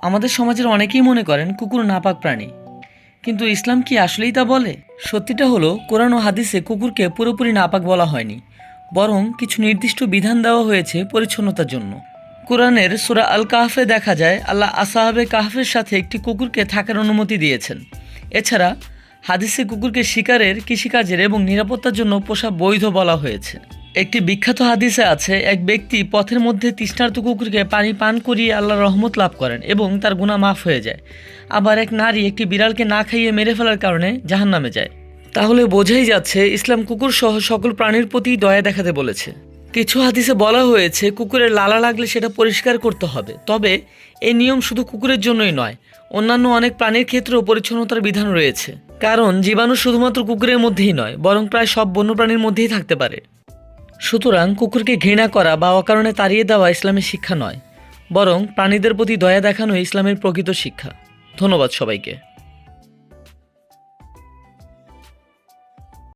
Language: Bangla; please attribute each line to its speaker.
Speaker 1: আমাদের সমাজের অনেকেই মনে করেন কুকুর নাপাক প্রাণী, কিন্তু ইসলাম কি আসলেই তা বলে? সত্যিটা হলো, কোরআন ও হাদিসে কুকুরকে পুরোপুরি নাপাক বলা হয়নি, বরং কিছু নির্দিষ্ট বিধান দেওয়া হয়েছে পরিচ্ছন্নতার জন্য। কোরআনের সূরা আল কাহফে দেখা যায় আল্লাহ আসহাবে কাহফের সাথে একটি কুকুরকে থাকার অনুমতি দিয়েছেন। এছাড়া হাদিসে কুকুরকে শিকারের, কৃষিকাজের এবং নিরাপত্তার জন্য পোষা বৈধ বলা হয়েছে। একটি বিখ্যাত হাদিসে আছে, এক ব্যক্তি পথের মধ্যে তৃষ্ণার্ত কুকুরকে পানি পান করিয়ে আল্লাহর রহমত লাভ করেন এবং তার গুনাহ মাফ হয়ে যায়। আবার এক নারী একটি বিড়ালকে না খাইয়ে মেরে ফেলার কারণে জাহান্নামে যায়। তাহলে বোঝাই যাচ্ছে ইসলাম কুকুর সহ সকল প্রাণীর প্রতি দয়া দেখাতে বলেছে। কিছু হাদিসে বলা হয়েছে কুকুরের লালা লাগলে সেটা পরিষ্কার করতে হবে, তবে এই নিয়ম শুধু কুকুরের জন্যই নয়, অন্যান্য অনেক প্রাণীর ক্ষেত্রেও পরিচ্ছন্নতার বিধান রয়েছে। কারণ জীবাণু শুধুমাত্র কুকুরের মধ্যেই নয়, বরং প্রায় সব বন্যপ্রাণীর মধ্যেই থাকতে পারে। সুতরাং কুকুরকে ঘৃণা করা বা অকারণে তাড়িয়ে দেওয়া ইসলামের শিক্ষা নয়, বরং প্রাণীদের প্রতি দয়া দেখানো ইসলামের প্রকৃত শিক্ষা। ধন্যবাদ সবাইকে।